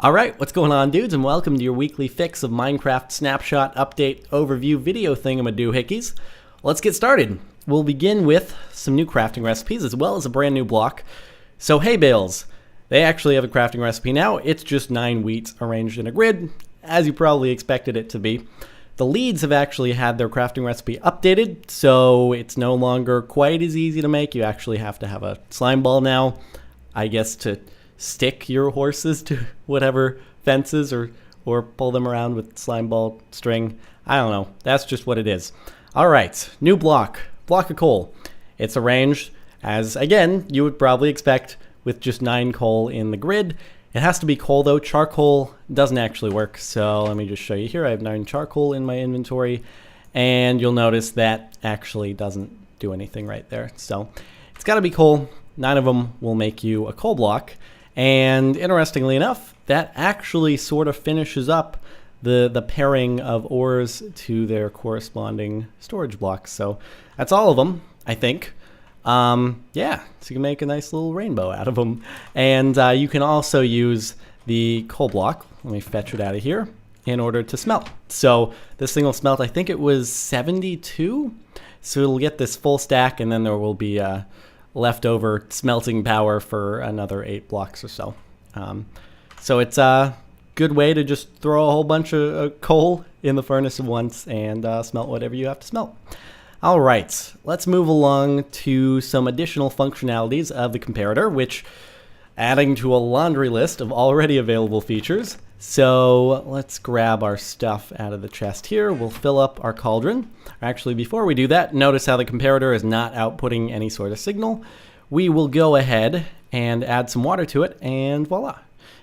Alright, what's going on, dudes, and welcome to your weekly fix of Minecraft Snapshot Update Overview video thingamadoohickeys. Let's get started. We'll begin with some new crafting recipes as well as a brand new block. So hay bales, they actually have a crafting recipe now. It's just 9 wheat arranged in a grid, as you probably expected it to be. The leads have actually had their crafting recipe updated, so it's no longer quite as easy to make. You actually have to have a slime ball now, I guess, to stick your horses to whatever fences or pull them around with slime ball string. I don't know. That's just what it is. All right, new block of coal. It's arranged as, again, you would probably expect with just 9 coal in the grid. It has to be coal though. Charcoal doesn't actually work. So let me just show you here. I have 9 charcoal in my inventory, and you'll notice that actually doesn't do anything right there. So it's got to be coal. 9 of them will make you a coal block. And interestingly enough, that actually sort of finishes up the pairing of ores to their corresponding storage blocks. So that's all of them, I think. Yeah, so you can make a nice little rainbow out of them. And you can also use the coal block, let me fetch it out of here, in order to smelt. So this thing will smelt, I think it was 72. So it'll get this full stack, and then there will be leftover smelting power for another 8 blocks or so. So it's a good way to just throw a whole bunch of coal in the furnace at once and smelt whatever you have to smelt. All right, let's move along to some additional functionalities of the comparator, which adding to a laundry list of already available features. So let's grab our stuff out of the chest here. We'll fill up our cauldron. Actually, before we do that, notice how the comparator is not outputting any sort of signal. We will go ahead and add some water to it, and voila.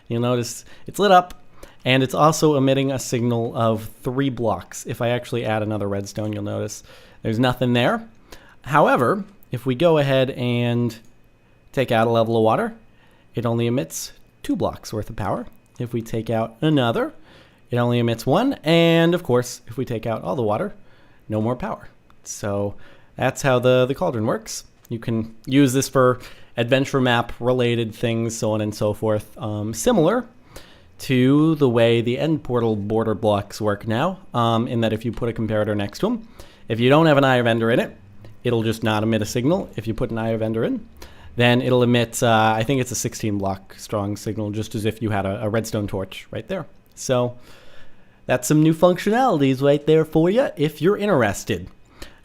You'll notice it's lit up, and it's also emitting a signal of 3 blocks. If I actually add another redstone, you'll notice there's nothing there. However, if we go ahead and take out a level of water, it only emits 2 blocks worth of power. If we take out another, it only emits 1. And of course, if we take out all the water, no more power. So that's how the cauldron works. You can use this for adventure map related things, so on and so forth. Similar to the way the end portal border blocks work now, in that if you put a comparator next to them, if you don't have an eye of ender in it, it'll just not emit a signal. If you put an eye of ender in, then it'll emit, I think it's a 16 block strong signal, just as if you had a redstone torch right there. So that's some new functionalities right there for you if you're interested.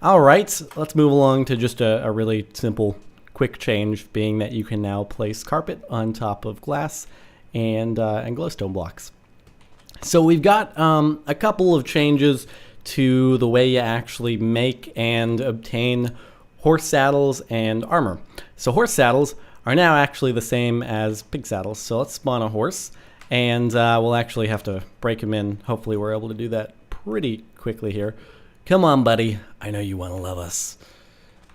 All right, let's move along to just a really simple, quick change, being that you can now place carpet on top of glass and glowstone blocks. So we've got a couple of changes to the way you actually make and obtain horse saddles and armor. So horse saddles are now actually the same as pig saddles. So let's spawn a horse, and we'll actually have to break him in. Hopefully we're able to do that pretty quickly here. Come on, buddy. I know you want to love us.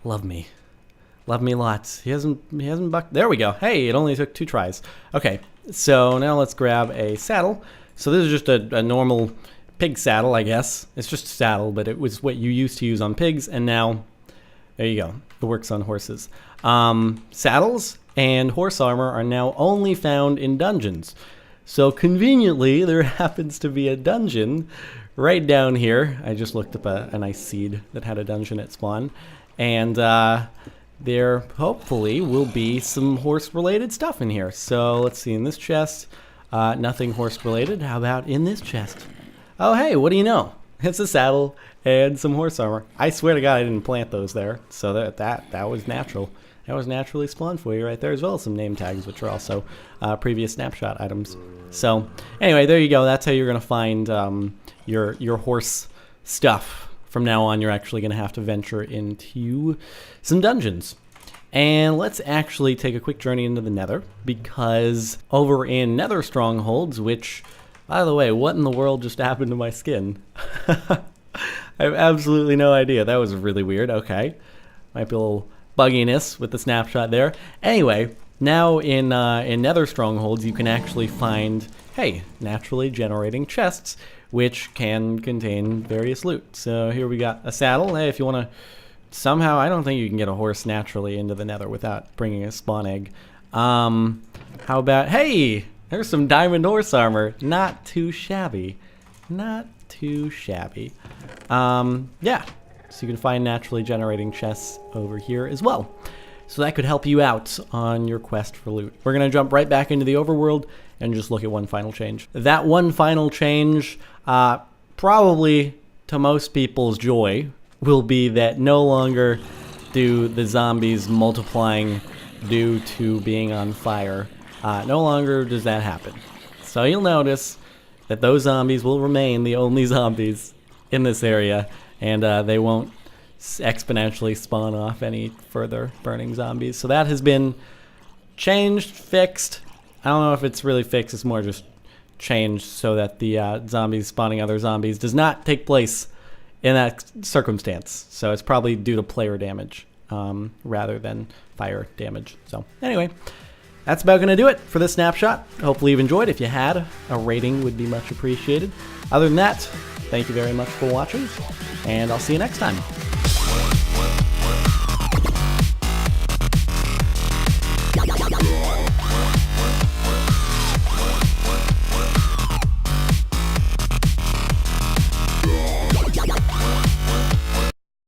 Love me. Love me lots. He hasn't bucked. There we go. Hey, it only took 2 tries. Okay, so now let's grab a saddle. So this is just a normal pig saddle, I guess. It's just a saddle, but it was what you used to use on pigs, and now there you go. It works on horses. Saddles and horse armor are now only found in dungeons. So conveniently, there happens to be a dungeon right down here. I just looked up a nice seed that had a dungeon at spawn. And there hopefully will be some horse-related stuff in here. So let's see, in this chest, nothing horse-related. How about in this chest? Oh, hey, what do you know? It's a saddle and some horse armor. I swear to God, I didn't plant those there. So that was natural. That was naturally spawned for you right there, as well as some name tags, which are also previous snapshot items. So anyway, there you go. That's how you're going to find your horse stuff. From now on, you're actually going to have to venture into some dungeons. And let's actually take a quick journey into the Nether, because over in Nether Strongholds, which, by the way, what in the world just happened to my skin? I have absolutely no idea. That was really weird. Okay. Might be a little bugginess with the snapshot there. Anyway, now in Nether Strongholds, you can actually find, hey, naturally generating chests, which can contain various loot. So here we got a saddle. Hey, if you want to somehow, I don't think you can get a horse naturally into the Nether without bringing a spawn egg. How about, hey, There's some diamond horse armor. Not too shabby. Not too shabby. Yeah. So you can find naturally generating chests over here as well. So that could help you out on your quest for loot. We're going to jump right back into the overworld and just look at one final change. That one final change, probably to most people's joy, will be that no longer do the zombies multiplying due to being on fire. No longer does that happen. So you'll notice that those zombies will remain the only zombies in this area, and they won't exponentially spawn off any further burning zombies. So that has been changed, fixed. I don't know if it's really fixed, it's more just changed so that the zombies spawning other zombies does not take place in that circumstance. So it's probably due to player damage rather than fire damage. So anyway, that's about going to do it for this snapshot. Hopefully you've enjoyed. If you had, a rating would be much appreciated. Other than that, thank you very much for watching, and I'll see you next time.